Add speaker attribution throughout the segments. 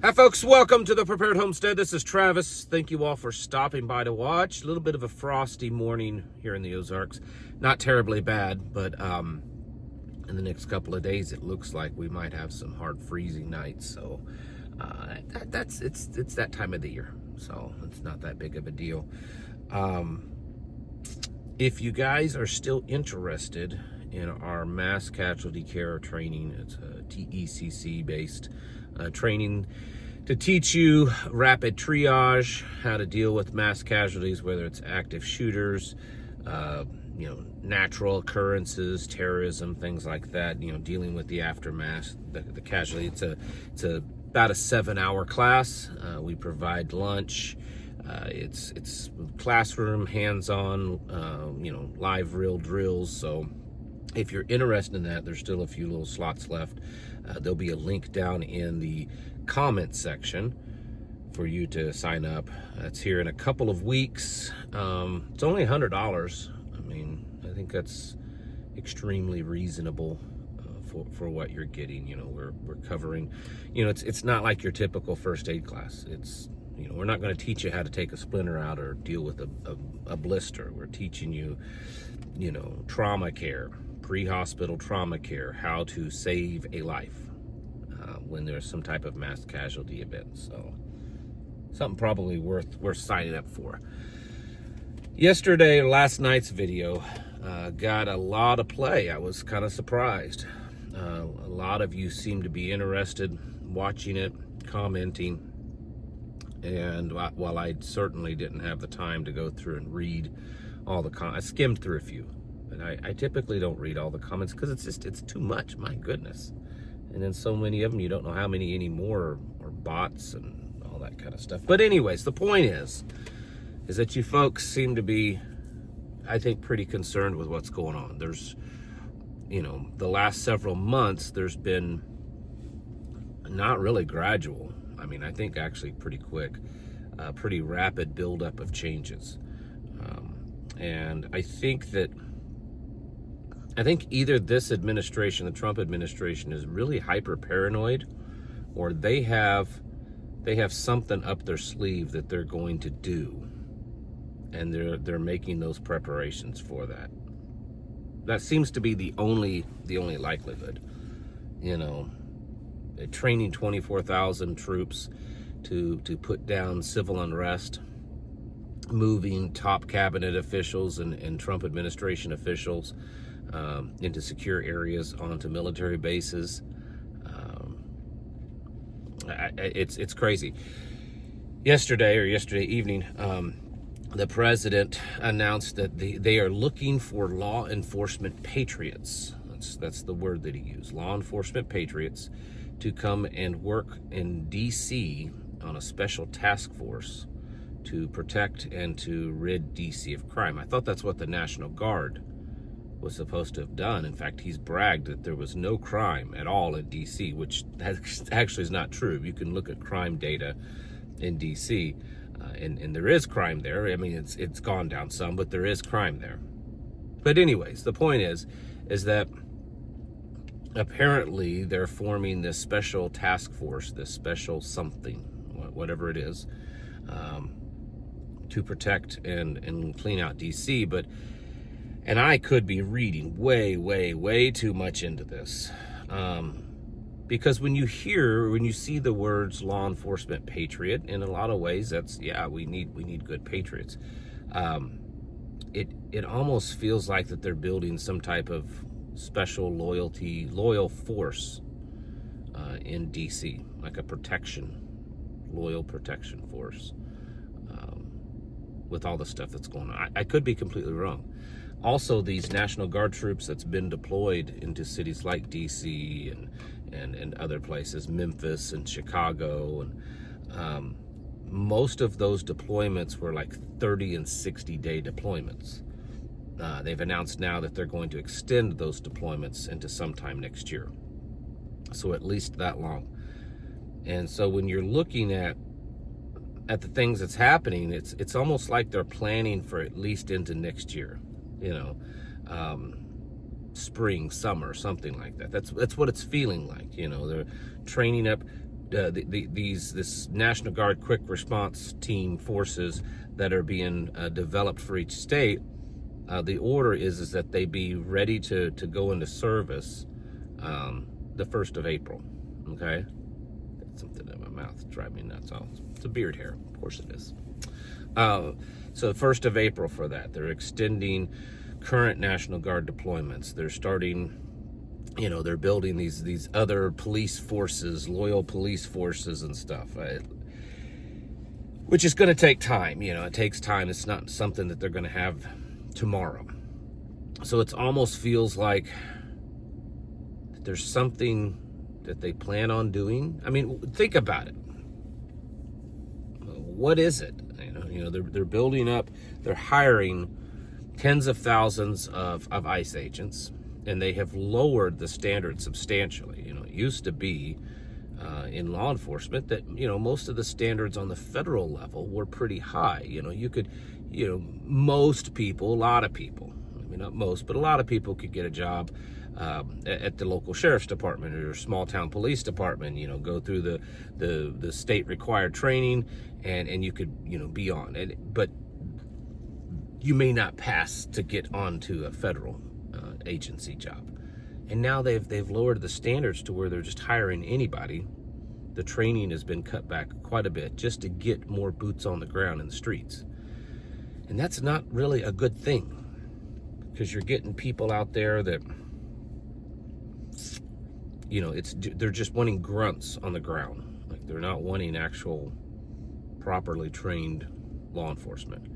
Speaker 1: Hi folks, welcome to the Prepared Homestead. This is Travis. Thank you all for stopping by to watch. A little bit of a frosty morning here in the Ozarks. Not terribly bad, but in the next couple of days it looks like we might have some hard freezing nights. So it's that time of the year, so it's not that big of a deal. If you guys are still interested in our mass casualty care training, it's a TECC based training to teach you rapid triage, how to deal with mass casualties, whether it's active shooters, natural occurrences, terrorism, things like that, dealing with the aftermath, the casualty. It's about a 7-hour class. We provide lunch. It's classroom, hands-on, live real drills. So if you're interested in that, there's still a few little slots left. There'll be a link down in the comment section for you to sign up. It's here in a couple of weeks. It's only $100. I think that's extremely reasonable for what you're getting. We're covering, it's not like your typical first aid class. It's, we're not going to teach you how to take a splinter out or deal with a blister. We're teaching you, trauma care, pre-hospital trauma care, how to save a life when there's some type of mass casualty event. So something probably worth signing up for. Last night's video got a lot of play. I was kind of surprised. A lot of you seem to be interested, watching it, commenting. And while I certainly didn't have the time to go through and read all the comments, I skimmed through a few. But I typically don't read all the comments because it's too much, my goodness. And then so many of them, you don't know how many anymore are bots and all that kind of stuff. But anyways, the point is that you folks seem to be, I think, pretty concerned with what's going on. There's, the last several months, there's been not really gradual. I think actually pretty quick, pretty rapid buildup of changes. And I think either this administration, the Trump administration, is really hyper paranoid, or they have something up their sleeve that they're going to do, and they're making those preparations for that. That seems to be the only likelihood. Training 24,000 troops to put down civil unrest, moving top cabinet officials and Trump administration officials into secure areas, onto military bases. It's crazy. Yesterday evening, the president announced that they are looking for law enforcement patriots. That's the word that he used, law enforcement patriots, to come and work in D.C. on a special task force to protect and to rid D.C. of crime. I thought that's what the National Guard was supposed to have done. In fact, he's bragged that there was no crime at all in D.C., which actually is not true. You can look at crime data in D.C., and there is crime there. It's gone down some, but there is crime there. But anyways, the point is that apparently they're forming this special task force, this special something, whatever it is, to protect and clean out D.C., and I could be reading way too much into this. Because when you see the words law enforcement patriot, in a lot of ways, we need good patriots. It almost feels like that they're building some type of special loyal force in DC, like a loyal protection force, with all the stuff that's going on. I could be completely wrong. Also, these National Guard troops that's been deployed into cities like DC and other places, Memphis and Chicago, and most of those deployments were like 30 and 60-day deployments. They've announced now that they're going to extend those deployments into sometime next year. So at least that long. And so when you're looking at the things that's happening, it's almost like they're planning for at least into next year. spring, summer, something like that. That's what it's feeling like. They're training up this National Guard quick response team forces that are being developed for each state. The order is that they be ready to go into service the 1st of April. Okay, got something in my mouth, drive me nuts. Oh, it's a beard hair, of course it is. So 1st of April for that. They're extending current National Guard deployments. They're starting, they're building these other police forces, loyal police forces and stuff, which is going to take time. It takes time. It's not something that they're going to have tomorrow. So it almost feels like there's something that they plan on doing. I mean, think about it. What is it? They're building up, they're hiring tens of thousands of ICE agents, and they have lowered the standard substantially. It used to be in law enforcement that, most of the standards on the federal level were pretty high. You could, most people, a lot of people, maybe not most, but a lot of people could get a job at the local sheriff's department or small town police department, go through the state required training, and you could, be on it. But you may not pass to get onto a federal agency job. And now they've lowered the standards to where they're just hiring anybody. The training has been cut back quite a bit just to get more boots on the ground in the streets. And that's not really a good thing, because you're getting people out there that, they're just wanting grunts on the ground. Like, they're not wanting actual properly trained law enforcement.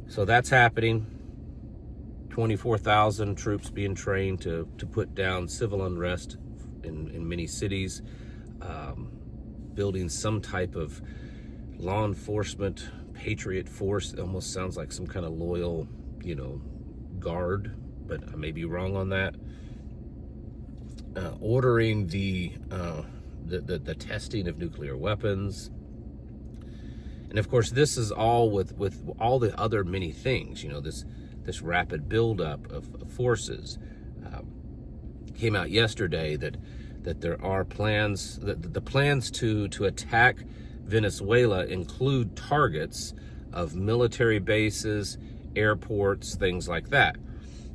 Speaker 1: So that's happening. 24,000 troops being trained to put down civil unrest in many cities, building some type of law enforcement patriot force. It almost sounds like some kind of loyal, guard, but I may be wrong on that. Ordering the testing of nuclear weapons. And of course, this is all with all the other many things, this rapid buildup of forces. Came out yesterday that there are plans, that the plans to attack Venezuela include targets of military bases, airports, things like that.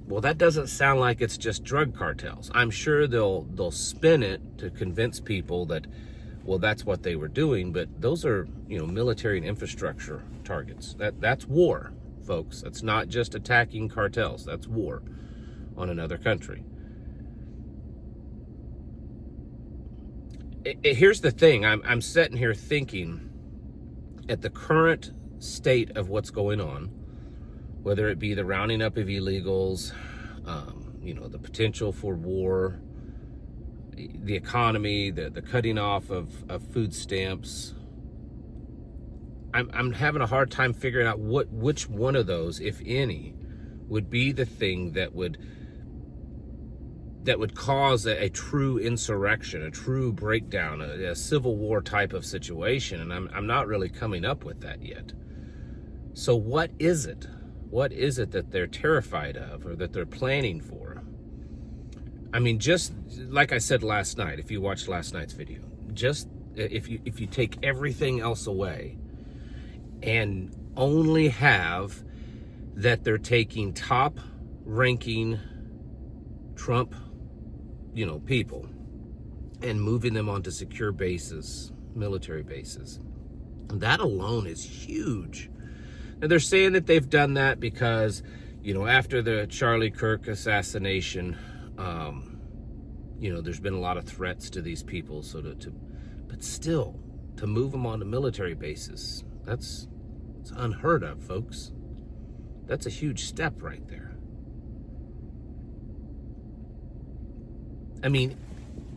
Speaker 1: Well, that doesn't sound like it's just drug cartels. I'm sure they'll spin it to convince people that, well, that's what they were doing, but those are, military and infrastructure targets. That's war, folks. That's not just attacking cartels. That's war on another country. Here's the thing. I'm sitting here thinking, at the current state of what's going on, whether it be the rounding up of illegals, the potential for war, the economy, the cutting off of food stamps. I'm having a hard time figuring out which one of those, if any, would be the thing that would cause a true insurrection, a true breakdown, a civil war type of situation. And I'm not really coming up with that yet. So what is it? What is it that they're terrified of, or that they're planning for? I mean, just like I said last night, if you watched last night's video, just if you take everything else away and only have that they're taking top ranking Trump, people, and moving them onto secure bases, military bases, that alone is huge. And they're saying that they've done that because, after the Charlie Kirk assassination, there's been a lot of threats to these people. So but still, to move them onto military bases, it's unheard of, folks. That's a huge step right there. I mean,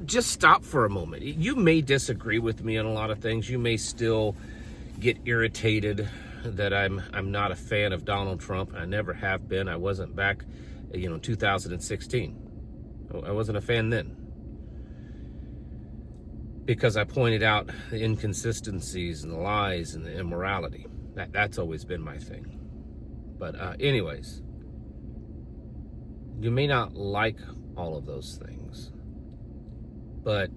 Speaker 1: just stop for a moment. You may disagree with me on a lot of things. You may still get irritated that I'm not a fan of Donald Trump. I never have been. I wasn't back, 2016. I wasn't a fan then, because I pointed out the inconsistencies and the lies and the immorality. That's always been my thing. But anyways, you may not like all of those things, but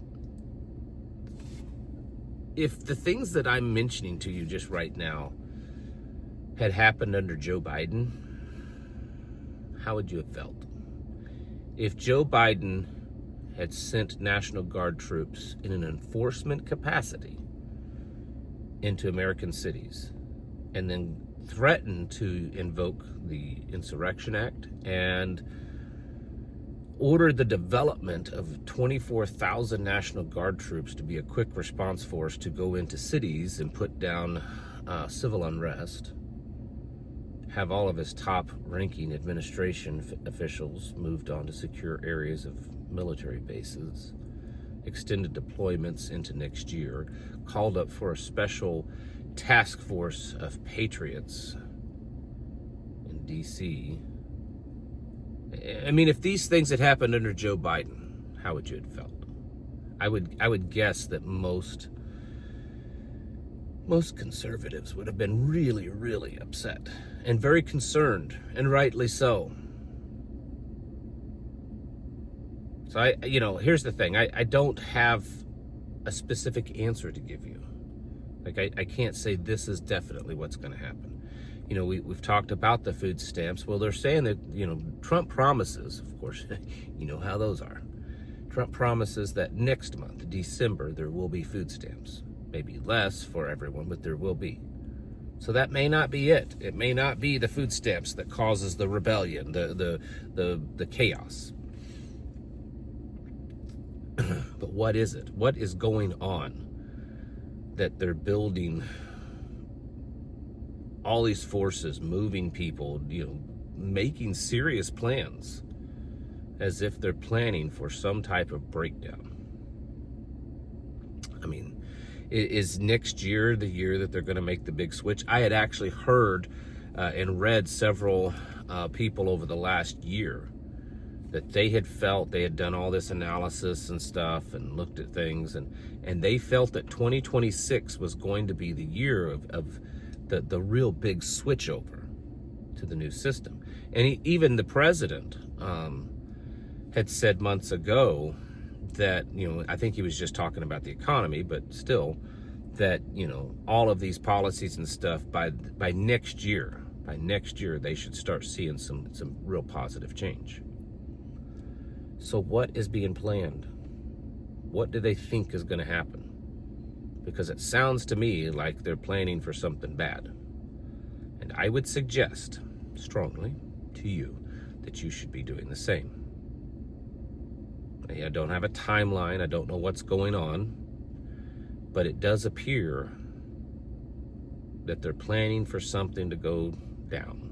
Speaker 1: if the things that I'm mentioning to you just right now had happened under Joe Biden, how would you have felt? If Joe Biden had sent National Guard troops in an enforcement capacity into American cities and then threatened to invoke the Insurrection Act and ordered the development of 24,000 National Guard troops to be a quick response force to go into cities and put down civil unrest, have all of his top-ranking administration officials moved on to secure areas of military bases, extended deployments into next year, called up for a special task force of patriots in D.C. I mean, if these things had happened under Joe Biden, how would you have felt? I would guess that most conservatives would have been really, really upset and very concerned, and rightly so. So here's the thing. I don't have a specific answer to give you. Like, I can't say this is definitely what's going to happen. We've talked about the food stamps. Well, they're saying that, Trump promises, of course, you know how those are. Trump promises that next month, December, there will be food stamps. Maybe less for everyone, but there will be. So that may not be it. It may not be the food stamps that causes the rebellion, the chaos. But what is it? What is going on that they're building all these forces, moving people, making serious plans as if they're planning for some type of breakdown? I mean, is next year the year that they're going to make the big switch? I had actually heard and read several people over the last year that they had felt, they had done all this analysis and stuff and looked at things, and they felt that 2026 was going to be the year of the real big switch over to the new system. And even the president had said months ago that, I think he was just talking about the economy, but still, that, all of these policies and stuff by next year, they should start seeing some real positive change. So what is being planned? What do they think is going to happen? Because it sounds to me like they're planning for something bad. And I would suggest strongly to you that you should be doing the same. I don't have a timeline. I don't know what's going on. But it does appear that they're planning for something to go down.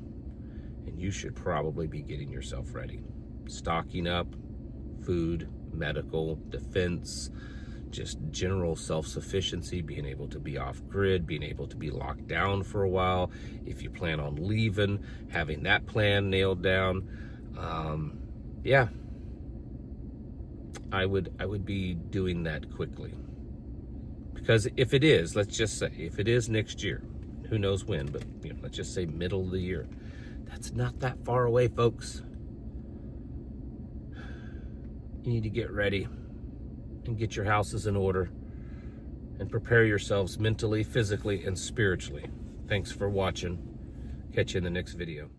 Speaker 1: And you should probably be getting yourself ready. Stocking up, food, medical, defense, just general self-sufficiency, being able to be off-grid, being able to be locked down for a while. If you plan on leaving, having that plan nailed down. I would be doing that quickly. Because if it is, let's just say, if it is next year, who knows when, but let's just say middle of the year, that's not that far away, folks. You need to get ready and get your houses in order and prepare yourselves mentally, physically, and spiritually. Thanks for watching. Catch you in the next video.